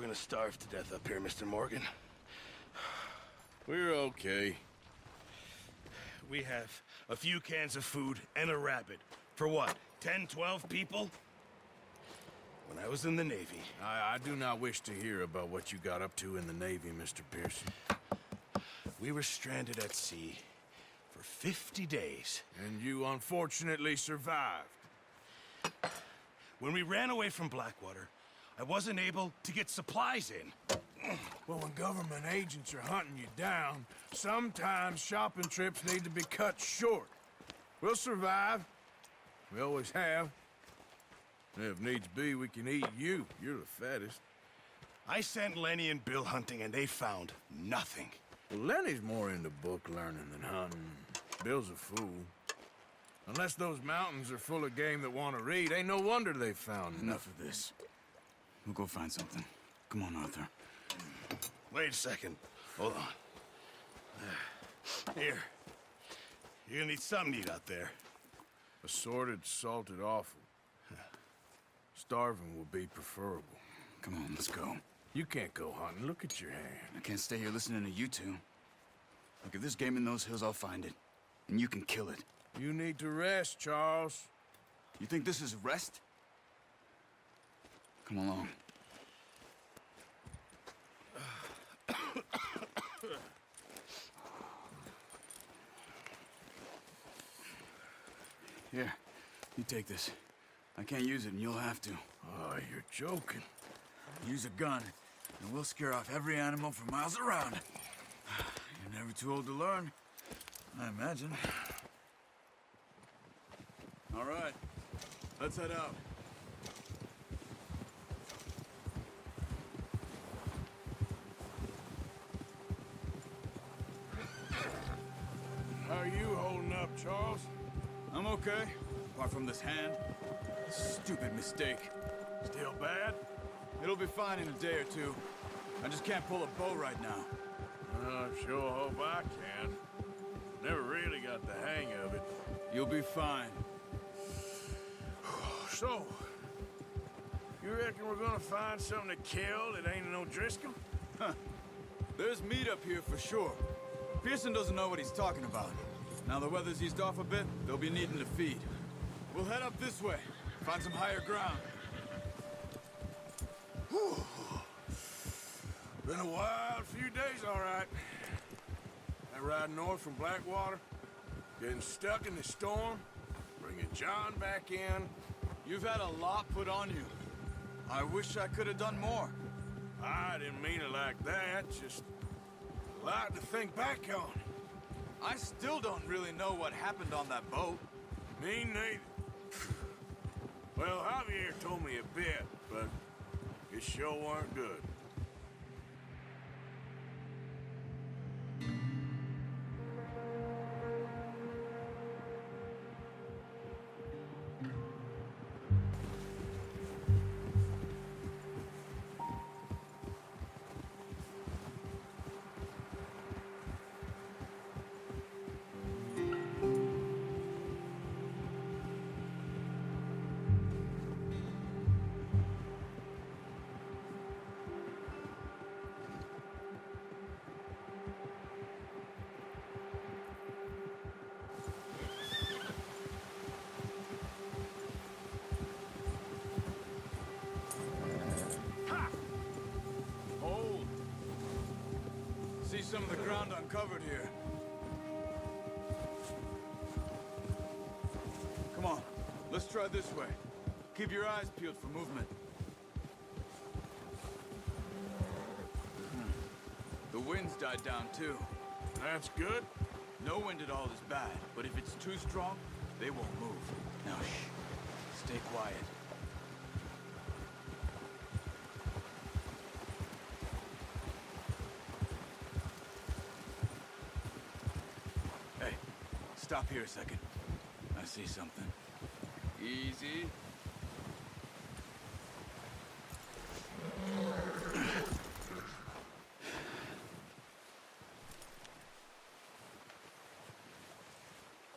gonna starve to death up here, Mr. Morgan. We're okay. We have a few cans of food and a rabbit. For what, 10, 12 people? When I was in the Navy... I do not wish to hear about what you got up to in the Navy, Mr. Pearson. We were stranded at sea for 50 days. And you unfortunately survived. When we ran away from Blackwater, I wasn't able to get supplies in. Well, when government agents are hunting you down, sometimes shopping trips need to be cut short. We'll survive. We always have. And if needs be, we can eat you. You're the fattest. I sent Lenny and Bill hunting, and they found nothing. Well, Lenny's more into book learning than hunting. Bill's a fool. Unless those mountains are full of game that want to read, ain't no wonder they found Enough of this. We'll go find something. Come on, Arthur. Wait a second. Hold on. Here. You're gonna need something to eat out there. Assorted, salted offal. Starving will be preferable. Come on, let's go. You can't go hunting. Look at your hand. I can't stay here listening to you two. Look, if there's game in those hills, I'll find it. And you can kill it. You need to rest, Charles. You think this is rest? Come along. Here, you take this. I can't use it, and you'll have to. Oh, you're joking. Use a gun, and we'll scare off every animal for miles around. You're never too old to learn, I imagine. All right, let's head out. How are you holding up, Charles? I'm okay, apart from this hand. Stupid mistake. Still bad? It'll be fine in a day or two. I just can't pull a bow right now. I sure hope I can. Never really got the hang of it. You'll be fine. So, you reckon we're gonna find something to kill that ain't no Driscoll? Huh. There's meat up here for sure. Pearson doesn't know what he's talking about. Now the weather's eased off a bit, they'll be needing to feed. We'll head up this way, find some higher ground. Whew. Been a wild few days, all right. That ride north from Blackwater, getting stuck in the storm, bringing John back in. You've had a lot put on you. I wish I could have done more. I didn't mean it like that, just a lot to think back on. I still don't really know what happened on that boat. Me neither. Well, Javier told me a bit, but it sure weren't good. See some of the ground uncovered here. Come on, let's try this way. Keep your eyes peeled for movement. The wind's died down too. That's good. No wind at all is bad, but if it's too strong, they won't move. Now shh, stay quiet. Hey, stop here a second. I see something. Easy.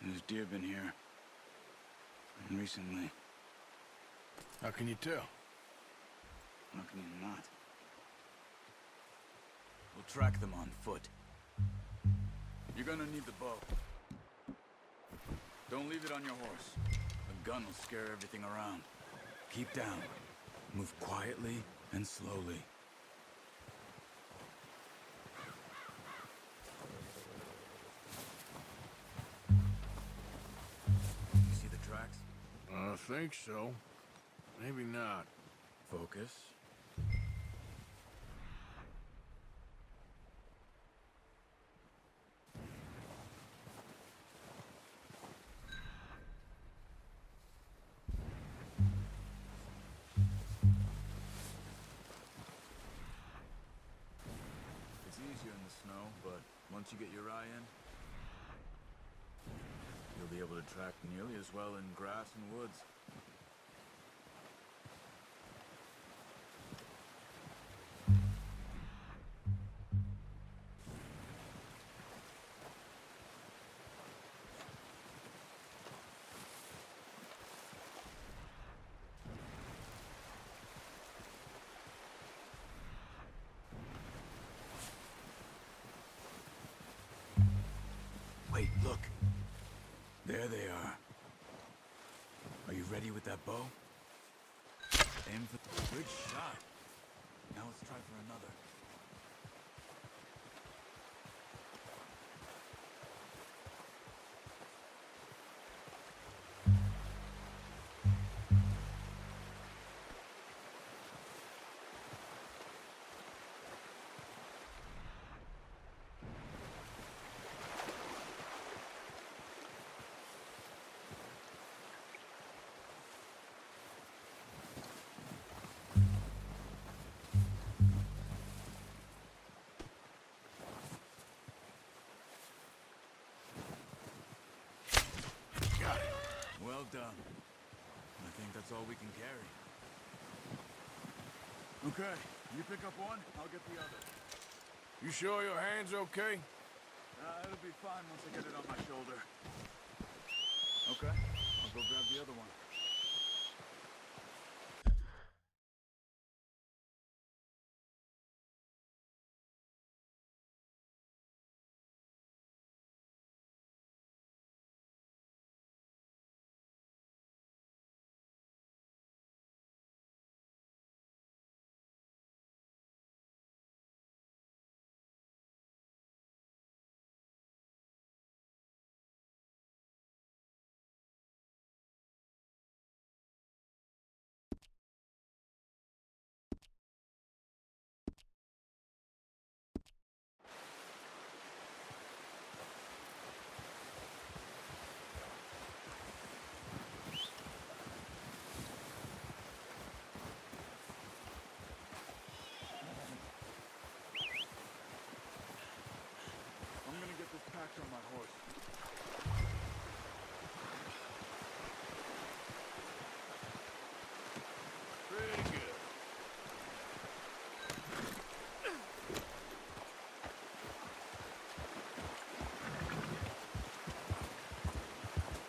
There's deer been here. And recently. How can you tell? How can you not? We'll track them on foot. You're gonna need the bow. Don't leave it on your horse. A gun will scare everything around. Keep down. Move quietly and slowly. You see the tracks? I think so. Maybe not. Focus. It's easier in the snow, but once you get your eye in, you'll be able to track nearly as well in grass and woods. Wait, look. There they are. Are you ready with that bow? Aim for... Good shot. Now let's try for another. Well done. I think that's all we can carry. Okay, you pick up one, I'll get the other. You sure your hand's okay? It'll be fine once I get it on my shoulder. Okay, I'll go grab the other one. I'm gonna get this packed on my horse. Pretty good.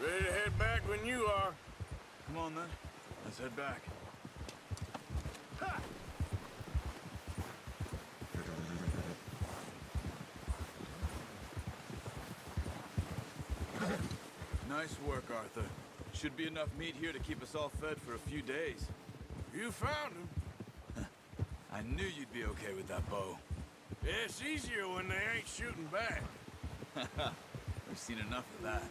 Ready to head back when you are. Come on then, let's head back. Nice work, Arthur. Should be enough meat here to keep us all fed for a few days. You found him. I knew you'd be okay with that bow. Yeah, it's easier when they ain't shooting back. We've seen enough of that.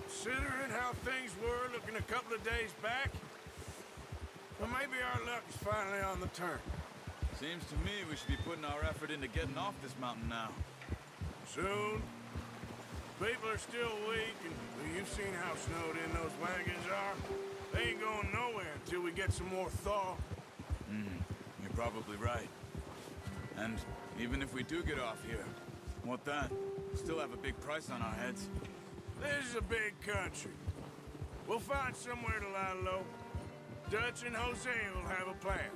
Considering how things were looking a couple of days back, well, maybe our luck is finally on the turn. Seems to me we should be putting our effort into getting off this mountain now. Soon. People are still weak, and well, you've seen how snowed in those wagons are. They ain't going nowhere until we get some more thaw. You're probably right. And even if we do get off here, what then? We still have a big price on our heads. This is a big country. We'll find somewhere to lie low. Dutch and Jose will have a plan.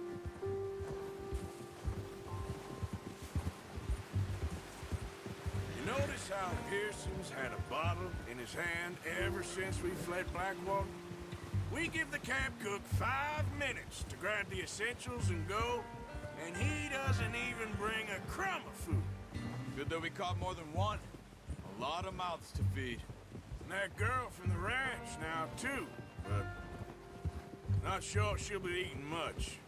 You notice how Pearson's had a bottle in his hand ever since we fled Blackwater? We give the camp cook 5 minutes to grab the essentials and go, And he doesn't even bring a crumb of food. Good that we caught more than one. A lot of mouths to feed. And that girl from the ranch now, too. But not sure she'll be eating much.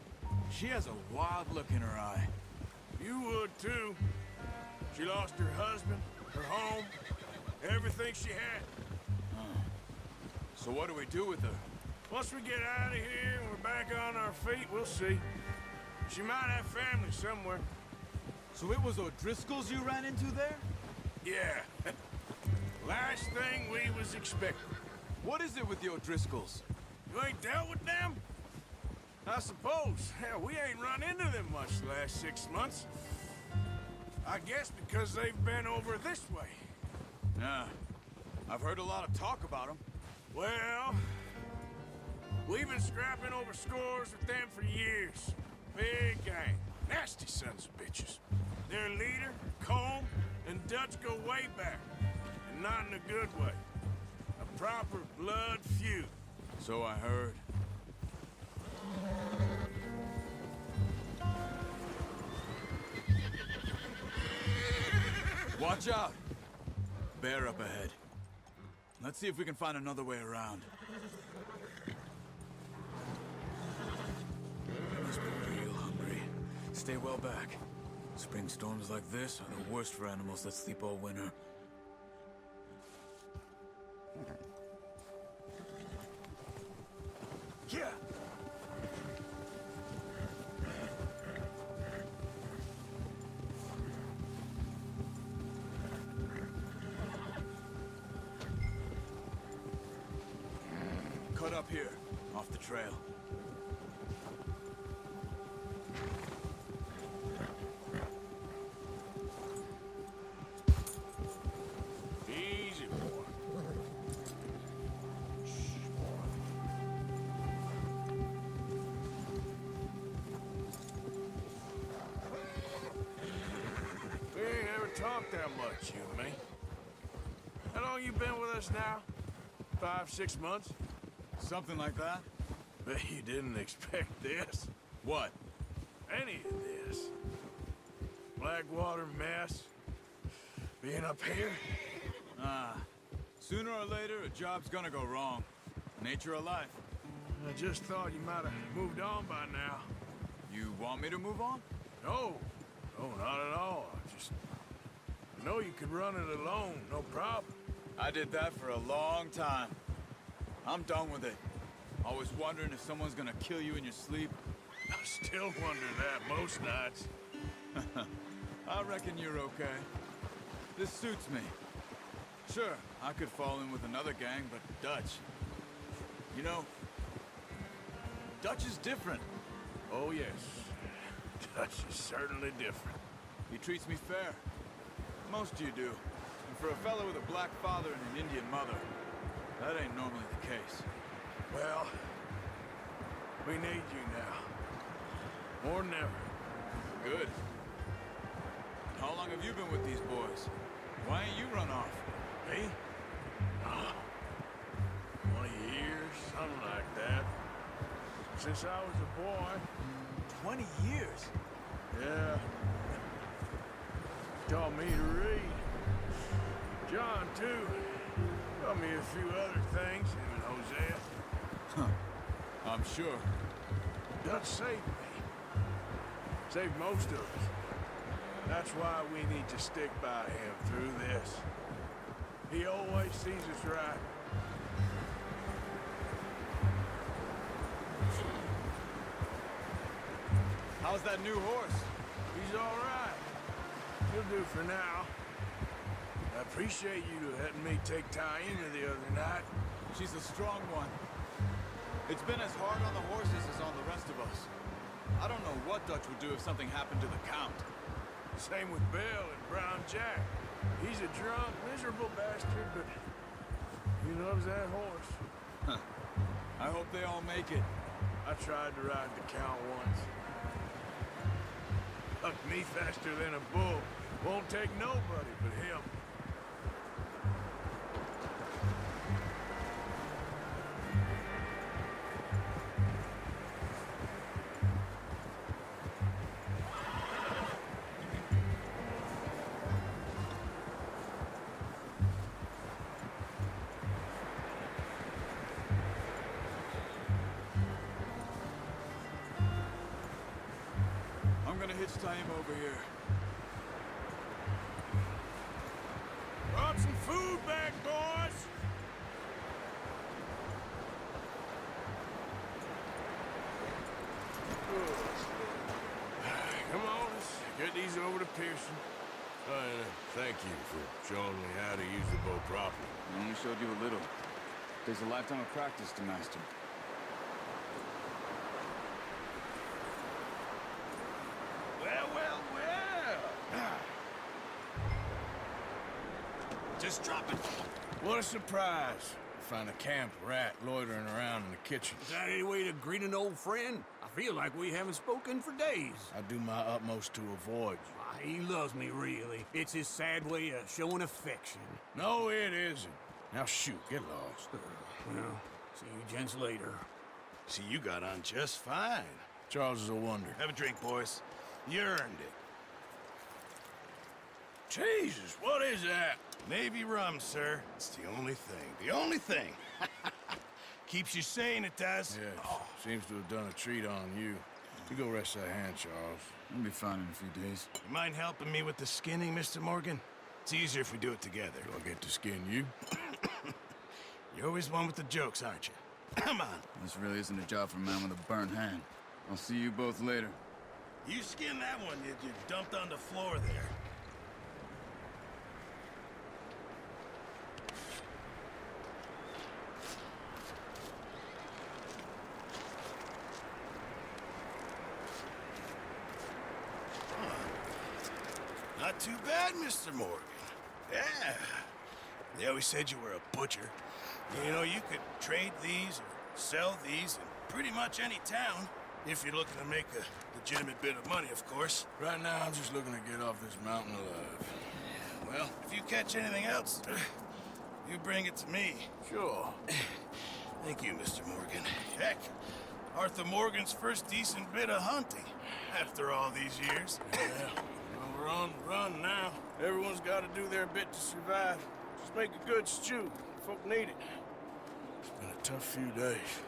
She has a wild look in her eye. You would, too. She lost her husband, her home, everything she had. So what do we do with her? Once we get out of here and we're back on our feet, we'll see. She might have family somewhere. So it was O'Driscoll's you ran into there? Yeah. Last thing we was expecting. What is it with the O'Driscolls? You ain't dealt with them? I suppose. Hell, we ain't run into them much the last 6 months. I guess because they've been over this way. Yeah. I've heard a lot of talk about them. Well, we've been scrapping over scores with them for years. Big gang. Nasty sons of bitches. Their leader, Combe, and Dutch go way back. And not in a good way. A proper blood feud. So I heard. Watch out! Bear up ahead. Let's see if we can find another way around. They must be real hungry. Stay well back. Spring storms like this are the worst for animals that sleep all winter. Yeah! Cut up here, off the trail. Easy, boy. Shh, boy. We ain't ever talked that much, you and me. How long you been with us now? 5, 6 months? Something like that? Bet you didn't expect this. What? Any of this. Blackwater mess. Being up here. Sooner or later, a job's gonna go wrong. Nature of life. I just thought you might have moved on by now. You want me to move on? No. No, not at all. I know you could run it alone, no problem. I did that for a long time. I'm done with it. Always wondering if someone's gonna kill you in your sleep. I still wonder that most nights. I reckon you're okay. This suits me. Sure, I could fall in with another gang, but Dutch... You know, Dutch is different. Oh, yes. Dutch is certainly different. He treats me fair. Most of you do. And for a fellow with a black father and an Indian mother, that ain't normally the case. Well, we need you now. More than ever. Good. How long have you been with these boys? Why ain't you run off? Me? 20 years, something like that. Since I was a boy. 20 years? Yeah. Taught me to read. John, too. Taught me a few other things, him and Hosea. I'm sure. Dutch saved me. Saved most of us. That's why we need to stick by him through this. He always sees us right. How's that new horse? He's all right. He'll do for now. I appreciate you letting me take Taina the other night. She's a strong one. It's been as hard on the horses as on the rest of us. I don't know what Dutch would do if something happened to the Count. Same with Bill and Brown Jack. He's a drunk, miserable bastard, but he loves that horse. I hope they all make it. I tried to ride the Count once. Hucked me faster than a bull. Won't take nobody but him. gonna hitch tie him over here. Brought some food back, boys! Come on, let's get these over to Pearson. Thank you for showing me how to use the bow properly. I only showed you a little. Takes a lifetime of practice to master. Well, well, well. Just drop it. What a surprise. Find a camp rat loitering around in the kitchen. Is that any way to greet an old friend? I feel like we haven't spoken for days. I do my utmost to avoid you. Why, he loves me, really. It's his sad way of showing affection. No, it isn't. Now shoot, get lost. Well, see you gents later. See, you got on just fine. Charles is a wonder. Have a drink, boys. You earned it. Jesus, what is that? Navy rum, sir. It's the only thing. The only thing. Keeps you sane, it does. Yes, seems to have done a treat on you. You go rest that hand, Charles. I'll be fine in a few days. You mind helping me with the skinning, Mr. Morgan? It's easier if we do it together. Do I get to skin you? You're always one with the jokes, aren't you? Come on. This really isn't a job for a man with a burnt hand. I'll see you both later. You skin that one you dumped on the floor there. Not too bad, Mr. Morgan. Yeah. They always said you were a butcher. You know, you could trade these or sell these in pretty much any town, if you're looking to make a legitimate bit of money, of course. Right now, I'm just looking to get off this mountain alive. Well, if you catch anything else, you bring it to me. Sure. Thank you, Mr. Morgan. Heck, Arthur Morgan's first decent bit of hunting, after all these years. Yeah. Well, we're on the run now. Everyone's got to do their bit to survive. Just make a good stew. Folk need it. It's been a tough few days.